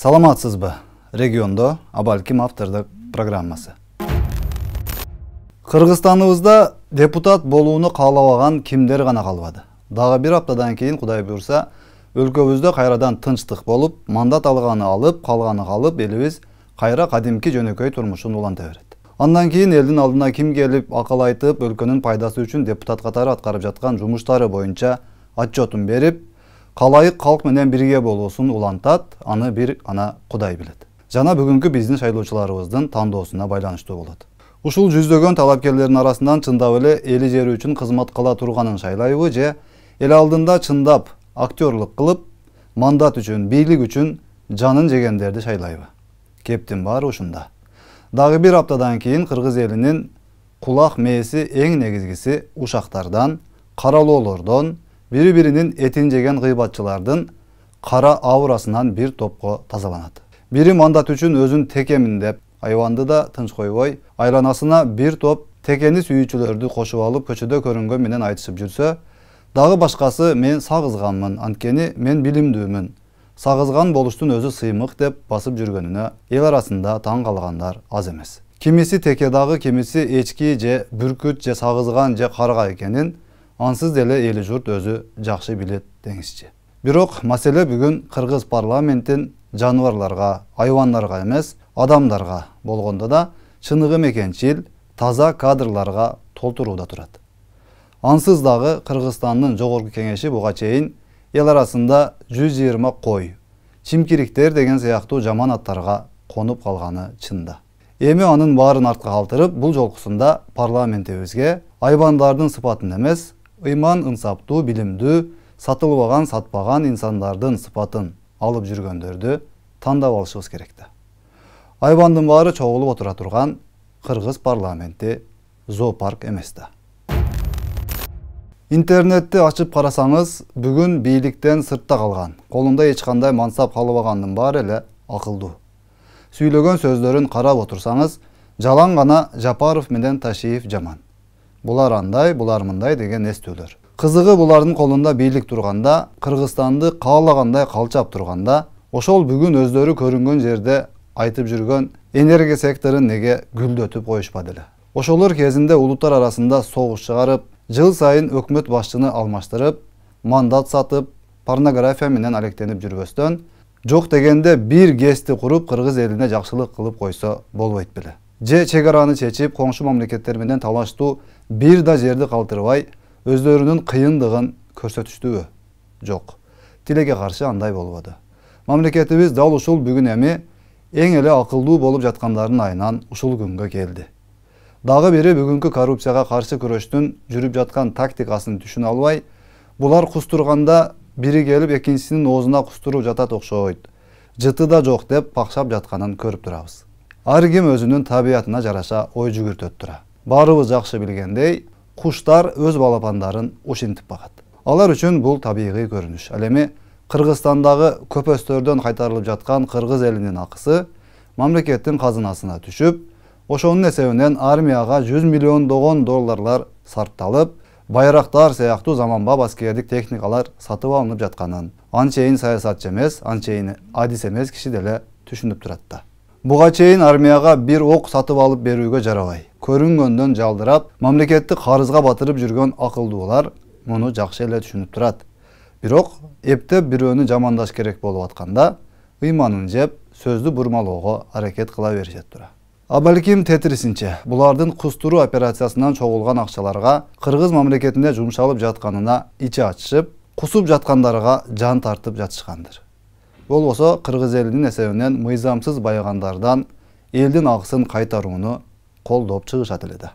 Саламатсызбы? Региондо Абалким автордук программасы. Кыргызстаныбызда депутат болууну каалабаган кимдер гана калбады. Дагы бир аптадан кийин Кудай буйрса, өлкөбүздө кайрадан тынчтык болуп, мандат алганы алып, калганы калып, элибиз кайра кадимки жөнөкөй турмушун уланта берет. Андан кийин элдин алдына ким келип акыл айтып, өлкөнүн пайдасы үчүн депутат катары аткарып жаткан жумуштары боюнча отчетун берип, калайык калк менен бирге болуусун улантат, аны бир ана Кудай билет. Жана бүгүнкү биздин шайлоочуларыбыздын тандоосуна байланыштуу болот. Ушул жүздөгөн талапкерлердин арасынан чындап эле эли жери үчүн кызмат кыла турганын шайлайбы же эл алдында чындап актерлук кылып, мандат үчүн, бийлик үчүн жанын жегендерди шайлайбы? Кептин баары ушунда. Дагы бир аптадан кийин кыргыз элинин кулак мээси эң негизгиси ушактардан, каралоолордон, бири-биринин этин жеген гыйбатчылардын кара аурасынан бир топко тазаланат. Бири мандат үчүн өзүн текемин деп, айванды да тынч койбой, айланасына бир топ текени сүйүүчүлөрдү кошуп алып көчөдө көрүнгөн менен айтышып жүрсө, дагы башкасы мен сагызганмын, анткени мен билимдүүмүн. Сагызган болуштун өзү сыймык деп басып жүргөнүнө эл арасында таң калгандар аз эмес. Кимиси теке дагы, кимиси эчки же бүркүт же сагызган же карга экенин ансыз деле эли журт өзү жакшы билет деңизчи. Бирок маселе бүгүн кыргыз парламенттин жаныбарларга, айвандарга эмес, адамдарга болгондо да чыныгы мекенчил, таза кадрларга толтурууда турат. Ансыз дагы Кыргызстандын жогорку кеңеши буга чейин эл арасында 120 кой, чимкириктер деген сыяктуу жаман аттарга конуп калганы чында. Эми анын баарын артка калтырып, бул жолкусунда парламентибизге айбандардын сыпатын эмес, ыйман ынсаптуу, билимдүү, сатылбаган, сатпаган инсандардын сыпатын алып жүргөндөрдү тандап алышыбыз керек да. Айбандын баары чогулуп отура турган Кыргыз парламенти зоопарк эмес да. Интернетти ачып карасаңыз, бүгүн бийликтен сыртта калган, колунда эч кандай мансап калбагандын баары эле акылдуу. Сүйлөгөн сөздөрүн карап отурсаңыз, жалаң гана Жапаров менен Ташиев жаман. Булар андай, булар мындай деген эстүүлөр. Кызыгы булардын колунда бийлик турганда, Кыргызстанды каалагандай калчап турганда, ошол бүгүн өздөрү көрүнгөн жерде айтып жүргөн энергия секторун неге гүлдөтүп коюшпады эле? Ошолор кезинде улуттар арасында согуш чыгарып, жыл сайын өкмөт башчыны алмаштырып, мандат сатып, порнография менен алектенип жүрбөстөн, жок дегенде бир ГЭСти куруп кыргыз элине жакшылык кылып койсо болбойт беле? Же чек араны чечип, коңшу мамлекеттер менен талаштуу бир да жерди калтырбай, өздөрүнүн кыйындыгын көрсөтүштүбү? Жок. Тилекке каршы андай болбоду. Мамлекетибиз дал ушул бүгүн эми эң эле акылдуу болуп жаткандардын айынан ушул күнгө келди. Дагы бири бүгүнкү коррупцияга каршы күрөштүн жүрүп жаткан тактикасын түшүнө албай, булар кустурганда бири келип экинчисинин оозуна кустуруп жатат окшойт. Жыты да жок деп пакшап жатканын көрүп турабыз. Ар ким өзүнүн табиятына жараша ой жүгүртөт тура. Баарыбыз жакшы билгендей, куштар өз балапандарын ушинтип багат. Алар үчүн бул табигый көрүнүш. Ал эми Кыргызстандагы көпөстөрдөн кайтарылып жаткан кыргыз элинин акысы мамлекеттин казынасына түшүп, ошонун эсебинен армияга 100 миллиондогон долларлар сарпталып, байрактар сыяктуу заманбап аскердик техникалар сатып алынып жатканын анчейин саясатчы эмес, анчейин адис эмес киши деле түшүнүп турат да. Буга чейин армияга бир ок сатып алып берүүгө жарабай, көрүнгөндөн жалдырап, мамлекетти карызга батырып жүргөн акылдуулар муну жакшы эле түшүнүп турат. Бирок эптеп бирөөнү жамандаш керек болуп атканда, ыйманын жеп, сөздү бурмалоого аракет кыла беришет тура. Абалким тетрисинче, булардын кустуруу операциясынан чогулган акчаларга кыргыз мамлекетинде жумшалып жатканына ичи ачышып, кусуп жаткандарга жан тартып жатышкандыр. Болбосо кыргыз элинин эсебинен мыйзамсыз байыгандардан элдин акысын кайтарууну колдоп чыгышат эле да.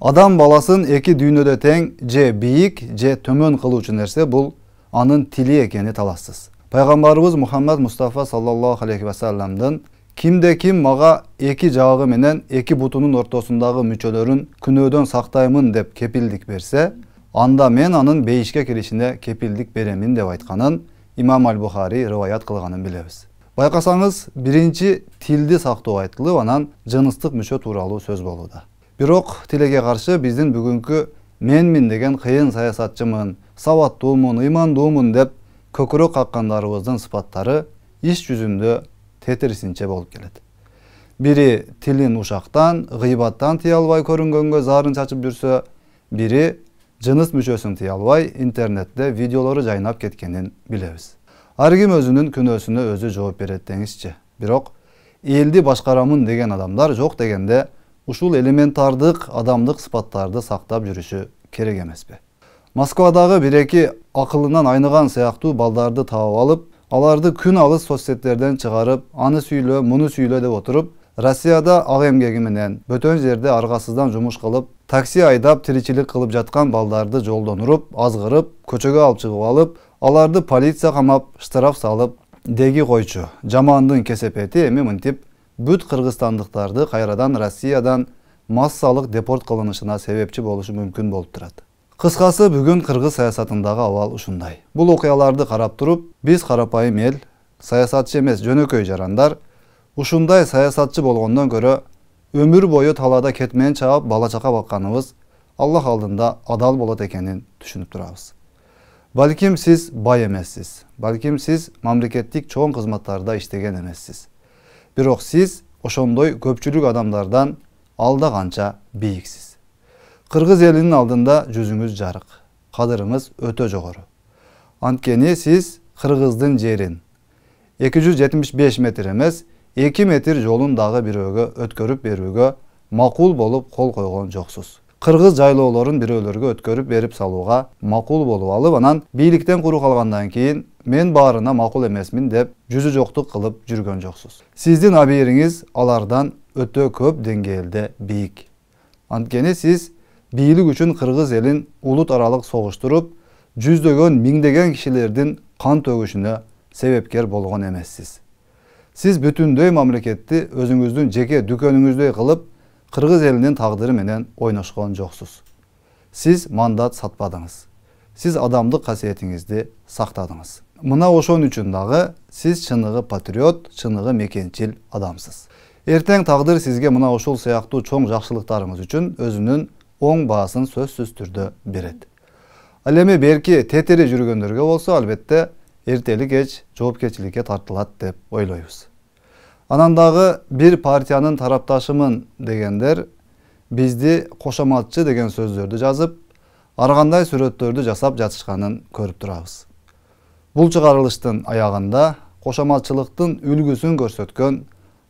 Адам баласын эки дүйнөдө тең же бийик же төмөн кылуучу нерсе бул анын тили экени талассыз. Пайгамбарыбыз Мухаммад Мустафа саллаллаху алейхи ва салламдын кимде ким мага эки жагы менен эки бутунун ортосундагы мүчөлөрүн күнөөдөн сактаймын деп кепилдик берсе, анда мен анын бейишке киришине кепилдик беремин деп айтканын Имам Аль-Бухари рываят кылганын билебиз. Байкасаңыз, биринчи тилди сактоо айтылып, анан жыныстык мүчө тууралуу сөз болууда. Бирок тилекке каршы биздин бүгүнкү менмин деген кыйын саясатчымын, сабаттуумун, ыймандуумун деп көкүрөк каккандарыбыздын сыпаттары iş yüzünde tetirisinçe bolup keledi. Biri tilin uşaktan, gıybattan tiye albay көрүнгөнгө zарын çaçıp жүрsө, biri jınыс мүчөsүн tiye albay internette videoları jaynap ketkenin bilebиз. Ар ким өзүнүн күнөөсүнө өзү жооп берет деңизчи. Бирок элди башкарамын деген адамдар жок дегенде ушул элементардык адамдык сыпаттарды сактап жүрүшү керек эмеспи? Москвадагы бир-эки акылынан айныган сыяктуу балдарды таап алып, аларды күн алыс соцсеттерден чыгарып, аны сүйлө, муну сүйлө деп отуруп, Россияда ак эмгеги менен бөтөн жерде аргасыздан жумуш кылып, такси айдап тиричилик кылып жаткан балдарды жолдон уруп, азгырып, көчөгө алып чыгып алып, аларды полиция камап, штраф салып, деги койчу. Жамандын кесепети эми мынтип бүт кыргызстандыктарды кайрадан Россиядан массалык депорт кылынышына себепчи болушу мүмкүн болуп турат. Кыскасы, бүгүн кыргыз саясатындагы абал ушундай. Бул окуяларды карап туруп, биз карапайым эл, саясатчы эмес жөнөкөй жарандар, ушундай саясатчы болгондон көрө өмүр бою талаада кетмен чаап бала чака бакканыбыз Аллах алдында адал болот экенин түшүнүп турабыз. Балким сиз бай эмессиз, балким сиз мамлекеттик чоң кызматтарда иштеген эмессиз. Бирок сиз ошондой көпчүлүк адамдардан алда канча бийиксиз. Кыргыз элинин алдында жүзүңүз жарык, кадырыңыз өтө жогору. Анткени сиз кыргыздын жерин 275 метр эмес, 2 метр жолун дагы бирөөгө өткөрүп берүүгө макул болуп кол койгон жоксуз. Кыргыз жайлоолорун бирөөлөргө өткөрүп берип салууга макул болуп алып, анан бийликтен куру калгандан кийин мен баарына макул эмесмин деп жүзү жоктук кылып жүргөн жоксуз. Сиздин абийириңиз алардан өтө көп деңгээлде бийик. Анткени сиз бийлик үчүн кыргыз элин улут аралык согуштуруп, жүздөгөн, миңдеген кишилердин кан төгүшүнө себепкер болгон эмессиз. Сиз бүтүндөй мамлекетти өзүңүздүн жеке дүкөнүңүздөй кылып, кыргыз элинин тагдыры менен ойношкон жоксуз. Сиз мандат сатпадыңыз. Сиз адамдык касиетиңизди сактадыңыз. Мына ошон үчүн дагы сиз чыныгы патриот, чыныгы мекенчил адамсыз. Эртең тагдыр сизге мына ушул сыяктуу чоң жакшылыктарыңыз үчүн өзүнүн оң баасын сөзсүз түрдө берет. Ал эми берки тетири жүргөндөргө болсо, албетте эртели кеч жоопкерчиликке тартылат деп ойлойбуз. Анан дагы бир партиянын тарапташымын дегендер бизди кошоматчы деген сөздөрдү жазып, ар кандай сүрөттөрдү жасап жатышканын көрүп турабыз. Бул чыгарылыштын аягында кошоматчылыктын үлгүсүн көрсөткөн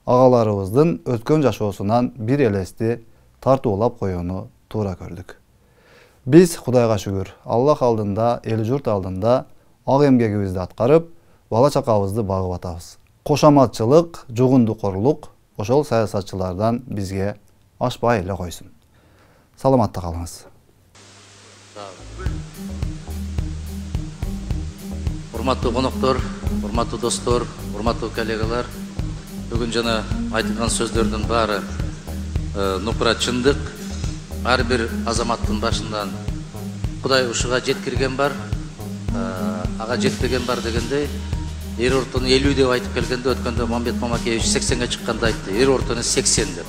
агаларыбыздын өткөн жашоосунан бир элести тартуулап коюуну туура көрдүк. Биз Кудайга шүгүр, Аллах алдында, эл журт алдында ак эмгегибизди аткарып, бала чакабызды багып атабыз. Кошоматчылык, жугундукорлук ошол саясатчылардан бизге ашпай эле койсун. Саламатта калыңыз. Урматтуу коноктор, урматтуу достор, урматтуу коллегалар, бүгүн жана айтылган сөздөрдүн баары нукура чындык. Ар бир азаматтын башынан Кудай ушуга жеткирген бар, ага жетпеген бар дегендей, эр ортону 50 деп айтып келгенде, өткөндө Мамбет Мамакеевич 80-ге чыкканда айтты, эр ортону 80 деп.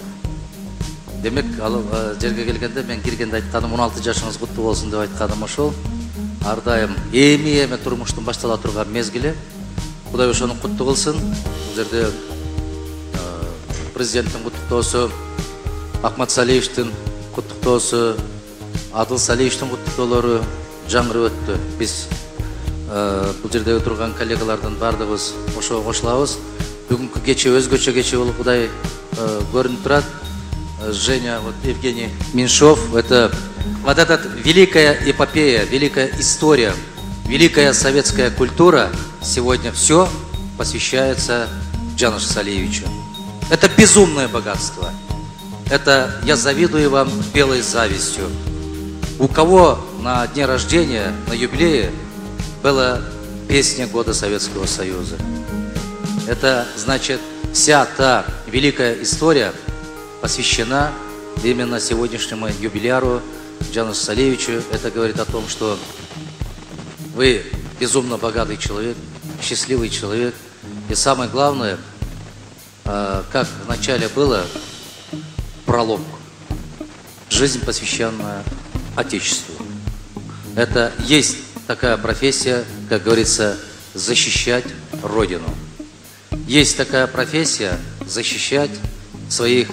Демек, ал жерге келгенде мен киргенде айтканым 16 жашыңыз куттуу болсун деп айтканым ошол. Ар дайым эми турмуштун баштала турган мезгили. Кудай ошону куттуу кылсын. Бул жерде президенттин куттуктоосу, Акмат Салиевичтин куттуктоосу, Адыл Салиевичтин куттуктоолору жаңырып өттү. Биз бул жерде турган коллегалардын бардыгыбыз ошого кошулабыз. Бүгүнкү кече өзгөчө кече болуп Кудай көрүнүп турат. Женя, вот Евгений Меньшов, это вот эта великая эпопея, великая история, великая советская культура, сегодня все посвящается Джаношу Салиевичу. Это безумное богатство. Это я завидую вам белой завистью. У кого на дне рождения, на юбилее была песня года Советского Союза. Это значит, вся та великая история посвящена именно сегодняшнему юбиляру Джаношу Салиевичу. Это говорит о том, что вы безумно богатый человек, счастливый человек. И самое главное, как вначале было, пролог. Жизнь, посвященная Отечеству. Это есть такая профессия, как говорится, защищать Родину. есть такая профессия – защищать своих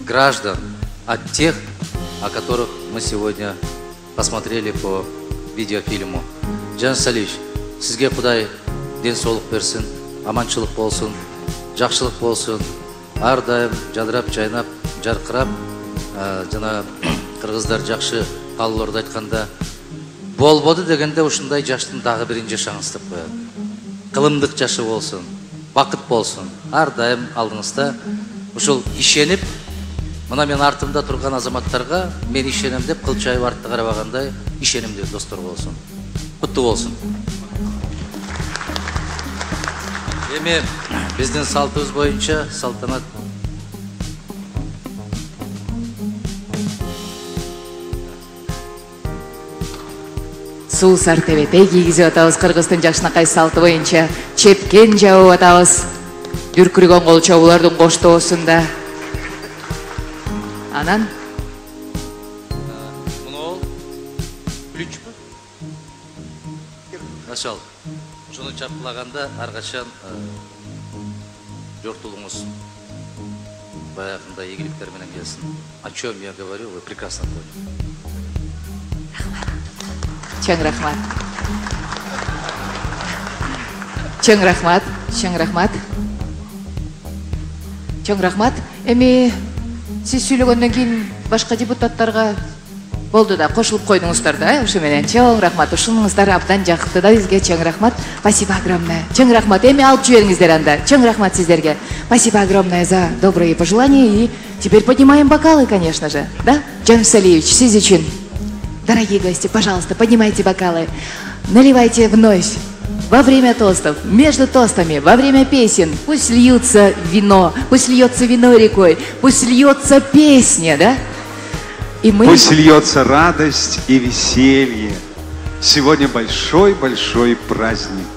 граждан от тех, о которых мы сегодня посмотрели по видеофильму. Жанис Салиевич, сізге Құдай денсаулық берсін, аманшылық болсын, жақсылық болсын, ардайым жадырап, жайнап, жарқырап, жана қырғыздар жақшы қалаларды айтқанда, болбоду дегенде ушундай жаштын дагы бирин жашаңыз деп коет. Кылымдык жашы болсын, бакыт болсын, ардайым алдыңызда ушул ишенип, мына мен артымда турган азаматтарга мен ишенем деп кылчайып артты карабагандай ишенимдүү достор болсын. Куттуу болсын. Эми биздин салтыбыз боюнча салтанат суу сартебете кийгизип атабыз. Кыргыздын жакшынакай салты боюнча чепкен жабып атабыз. Дүркүргөн кол чабуулардын коштоосунда. Анан муну ключпу? Начал. Ушуну чапкылаганда ар качан жортулуңуз баягындай ийгиликтер менен келсин. О чем я говорю, вы прекрасно поняли. чоң рахмат. Чоң рахмат. Чоң рахмат. Чоң рахмат. Эми сиз сүйлөгөндөн кийин башка депутаттарга болду да кошулуп койдуңуздар да, ушу менен чоң рахмат. Ушунуңуздар абдан жакты да бизге. Чоң рахмат. Спасибо огромное. Чоң рахмат. Эми алып жибериңиздер анда. Чоң рахмат сиздерге. Спасибо огромное за добрые пожелания. И теперь поднимаем бокалы, конечно же, да? Жанис Салиевич, сиз үчүн. Дорогие гости, пожалуйста, поднимайте бокалы. Наливайте вновь. Во время тостов, между тостами, во время песен. Пусть льется вино рекой, пусть льется песня, да? И мы... Пусть льется радость и веселье. Сегодня большой-большой праздник.